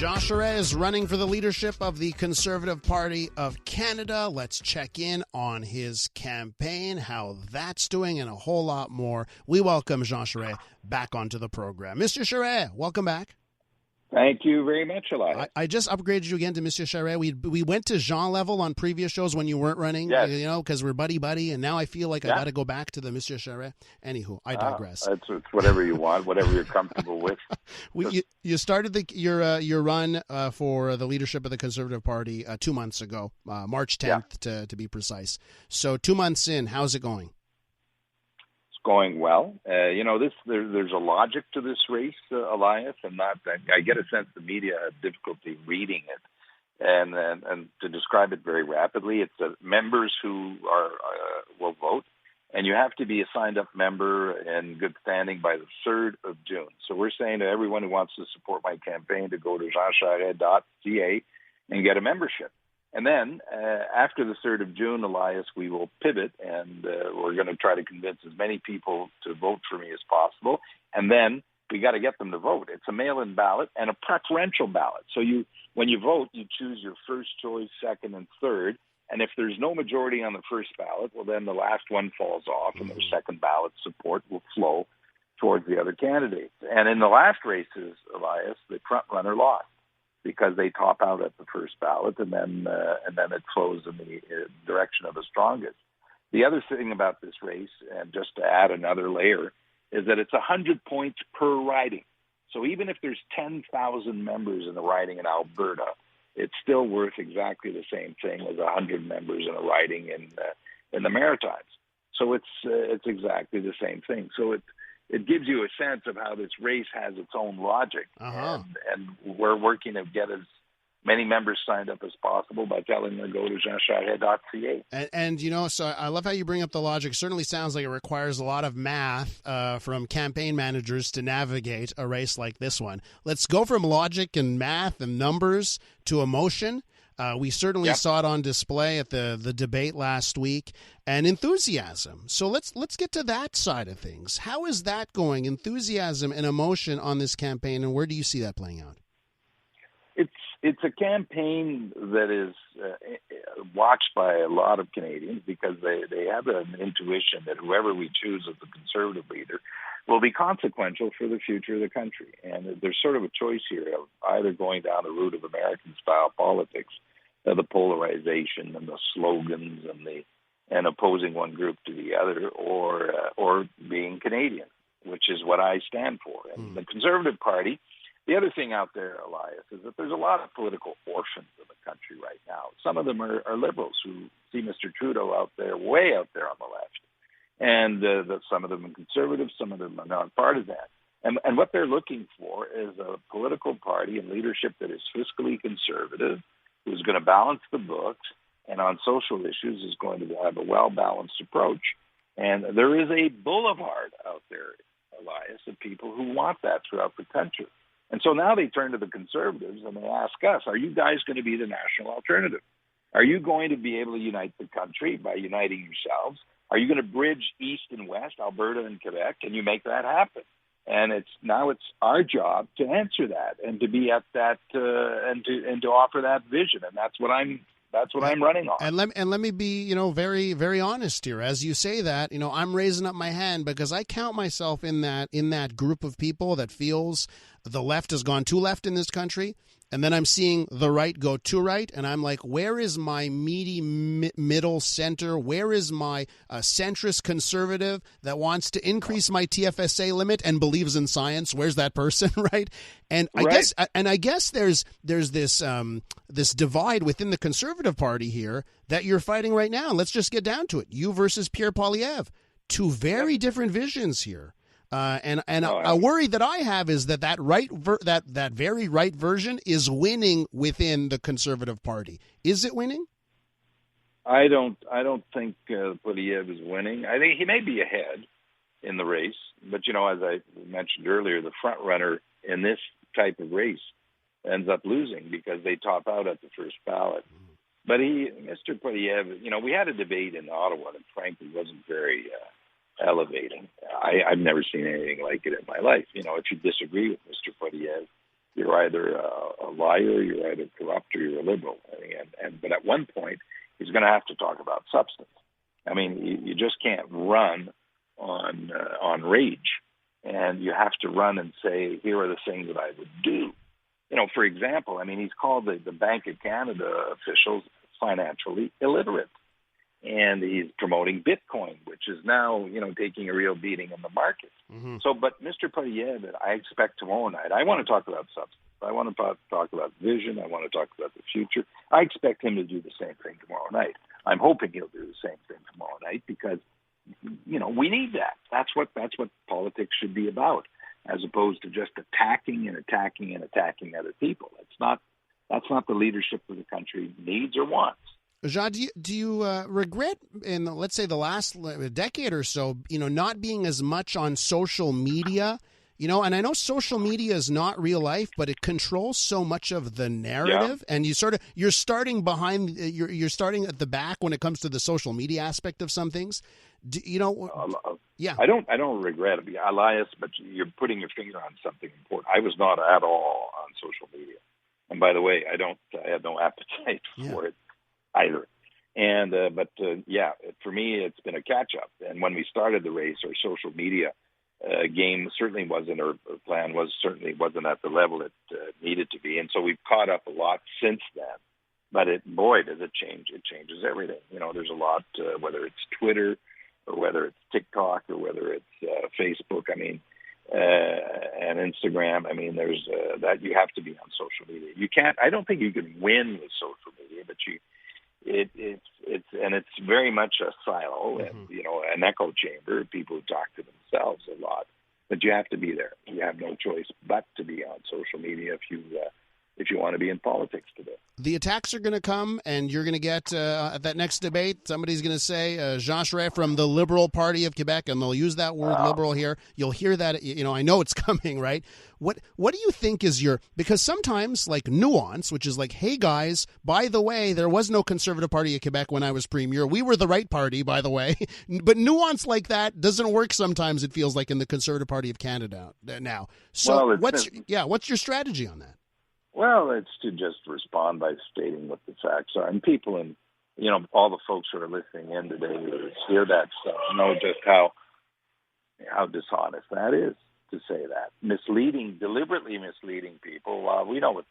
Jean Charest is running for the leadership of the Conservative Party of Canada. Let's check in on his campaign, how that's doing, and a whole lot more. We welcome Jean Charest back onto the program. Mr. Charest, welcome back. Thank you very much, Elias. I just upgraded you again to Mr. Charest. We went to Jean level on previous shows when you weren't running, yes. Because we're buddy-buddy, and now I feel like I got to go back to the Mr. Charest. Anywho, I digress. It's whatever you want, whatever you're comfortable with. You started your run for the leadership of the Conservative Party 2 months ago, March 10th to be precise. So 2 months in, how's it going? Going well. There's a logic to this race, Elias, and I get a sense the media have difficulty reading it, and to describe it very rapidly, it's members who will vote, and you have to be a signed-up member in good standing by the 3rd of June. So we're saying to everyone who wants to support my campaign to go to jeancharest.ca and get a membership. And then after the 3rd of June, Elias, we will pivot, and we're going to try to convince as many people to vote for me as possible. And then we got to get them to vote. It's a mail-in ballot and a preferential ballot. So when you vote, you choose your first choice, second, and third. And if there's no majority on the first ballot, well, then the last one falls off, and the second ballot support will flow towards the other candidates. And in the last races, Elias, the front runner lost, because they top out at the first ballot, and then it flows in the direction of the strongest. The other thing about this race, and just to add another layer, is that it's 100 points per riding. So even if there's 10,000 members in a riding in Alberta, it's still worth exactly the same thing as 100 members in a riding in the Maritimes. So it's exactly the same thing. So it gives you a sense of how this race has its own logic. And we're working to get as many members signed up as possible by telling them to go to jeancharest.ca. And so I love how you bring up the logic. Certainly sounds like it requires a lot of math from campaign managers to navigate a race like this one. Let's go from logic and math and numbers to emotion. We certainly saw it on display at the debate last week, and enthusiasm. So let's get to that side of things. How is that going? Enthusiasm and emotion on this campaign, and where do you see that playing out? It's a campaign that is watched by a lot of Canadians because they have an intuition that whoever we choose as the Conservative leader will be consequential for the future of the country. And there's sort of a choice here of either going down the route of American-style politics, the polarization and the slogans and opposing one group to the other, or being Canadian, which is what I stand for. And the Conservative Party, the other thing out there, Elias, is that there's a lot of political orphans in the country right now. Some of them are liberals who see Mr. Trudeau out there, way out there on the left. And some of them are conservative, some of them are nonpartisan. And what they're looking for is a political party and leadership that is fiscally conservative, who's going to balance the books, and on social issues is going to have a well-balanced approach. And there is a boulevard out there, Elias, of people who want that throughout the country. And so now they turn to the Conservatives and they ask us, are you guys going to be the national alternative? Are you going to be able to unite the country by uniting yourselves? Are you going to bridge East and West, Alberta and Quebec? Can you make that happen? And it's our job to answer that and to be at that and to offer that vision. And that's what I'm running on. And let me be, very, very honest here. As you say that, I'm raising up my hand because I count myself in that group of people that feels the left has gone too left in this country. And then I'm seeing the right go too right. And I'm like, where is my meaty middle center? Where is my centrist conservative that wants to increase my TFSA limit and believes in science? Where's that person, right? And I guess there's this this divide within the Conservative Party here that you're fighting right now. Let's just get down to it. You versus Pierre Poilievre. Two very different visions here. A worry that I have is that that very right version is winning within the Conservative Party. Is it winning? I don't think Poilievre is winning. I think he may be ahead in the race, but as I mentioned earlier, the front runner in this type of race ends up losing because they top out at the first ballot. But Mr. Poilievre, we had a debate in Ottawa that frankly wasn't very elevating. I've never seen anything like it in my life. If you disagree with Mr. Poilievre, You're either a liar, you're either corrupt, or you're a liberal. But at one point, he's going to have to talk about substance. I mean, you just can't run on rage, and you have to run and say, here are the things that I would do. For example, I mean, he's called the Bank of Canada officials financially illiterate. And he's promoting Bitcoin, which is now, taking a real beating in the market. Mm-hmm. So, but Mr. Poilievre, I expect tomorrow night, I want to talk about substance. I want to talk about vision. I want to talk about the future. I expect him to do the same thing tomorrow night. I'm hoping he'll do the same thing tomorrow night because, we need that. That's what politics should be about, as opposed to just attacking and attacking and attacking other people. That's not the leadership that the country needs or wants. Jean, do you regret in, let's say, the last decade or so, not being as much on social media? And I know social media is not real life, but it controls so much of the narrative. Yeah. And you're starting you're starting at the back when it comes to the social media aspect of some things. Yeah. I don't regret it, Elias, but you're putting your finger on something important. I was not at all on social media, and by the way, I have no appetite for it either. And for me, it's been a catch up. And when we started the race, our social media game certainly wasn't, or plan wasn't at the level it needed to be. And so we've caught up a lot since then. But does it change? It changes everything. There's a lot, whether it's Twitter or whether it's TikTok or whether it's Facebook. And Instagram. There's that you have to be on social media. You can't. I don't think you can win with social media, but it's very much a silo and an echo chamber. People who talk to themselves a lot, but you have to be there. You have no choice but to be on social media if you want to be in politics today. The attacks are going to come, and you're going to get at that next debate, somebody's going to say Jean Charest from the Liberal Party of Quebec, and they'll use that word liberal here. You'll hear that, I know it's coming, right? What do you think is because sometimes like nuance, which is like, hey guys, by the way, there was no Conservative Party of Quebec when I was premier. We were the right party, by the way. But nuance like that doesn't work sometimes, it feels like, in the Conservative Party of Canada now. So what's your strategy on that? Well, it's to just respond by stating what the facts are. And people all the folks who are listening in today who hear that stuff know just how dishonest that is to say that. Deliberately misleading people. We know what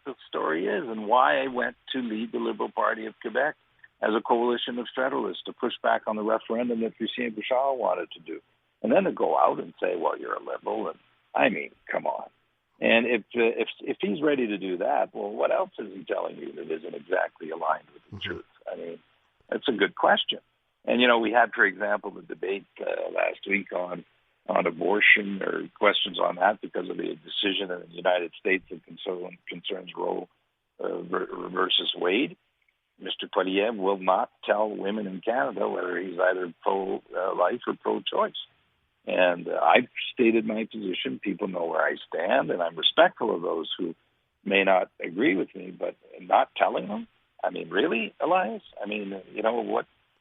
the story is and why I went to lead the Liberal Party of Quebec as a coalition of federalists to push back on the referendum that Lucien Bouchard wanted to do. And then to go out and say, well, you're a liberal. And come on. And if he's ready to do that, well, what else is he telling you that isn't exactly aligned with the truth? That's a good question. And, we had, for example, the debate last week on abortion or questions on that because of the decision in the United States that concerns Roe versus Wade. Mr. Poilievre will not tell women in Canada whether he's either pro-life or pro-choice. And I've stated my position. People know where I stand, and I'm respectful of those who may not agree with me, but not telling them? Really, Elias?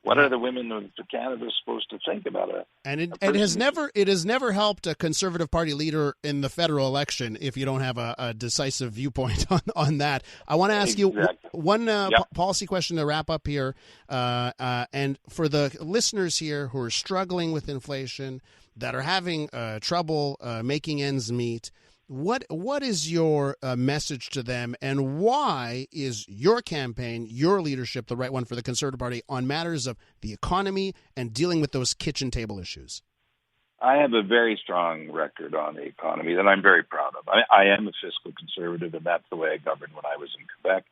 What are the women of Canada supposed to think about it? And it has never helped a Conservative Party leader in the federal election if you don't have a decisive viewpoint on that. I want to ask you one policy question to wrap up here. And for the listeners here who are struggling with inflation, that are having trouble making ends meet, what is your message to them, and why is your campaign, your leadership, the right one for the Conservative Party on matters of the economy and dealing with those kitchen table issues? I have a very strong record on the economy that I'm very proud of. I am a fiscal conservative, and that's the way I governed when I was in Quebec.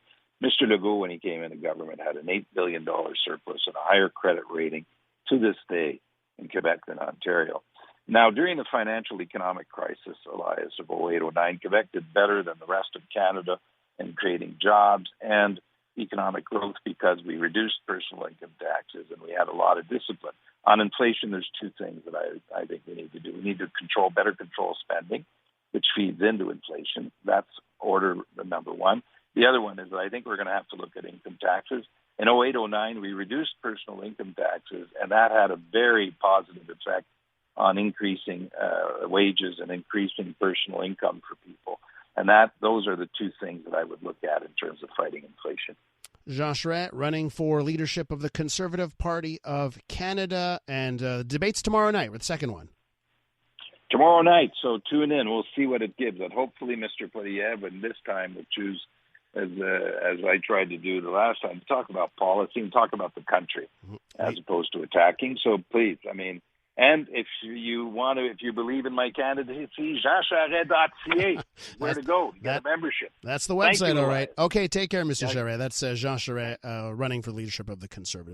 Mr. Legault, when he came into government, had an $8 billion surplus and a higher credit rating to this day in Quebec than Ontario. Now, during the financial economic crisis, Elias, of 08-09, Quebec did better than the rest of Canada in creating jobs and economic growth because we reduced personal income taxes and we had a lot of discipline. On inflation, there's two things that I think we need to do. We need to better control spending, which feeds into inflation. That's order number one. The other one is that I think we're going to have to look at income taxes. In 08-09, we reduced personal income taxes, and that had a very positive effect on increasing wages and increasing personal income for people. And those are the two things that I would look at in terms of fighting inflation. Jean Charest, running for leadership of the Conservative Party of Canada, and debates tomorrow night, with the second one. Tomorrow night, so tune in. We'll see what it gives. And hopefully Mr. Poilievre, and this time will choose, as I tried to do the last time, to talk about policy and talk about the country as opposed to attacking. So please, I mean, and if you believe in my candidacy, jeancharest.ca, where to go, get a membership. That's the website, all right. Okay, take care, Mr. Charest. That's Jean Charest, running for leadership of the Conservatives.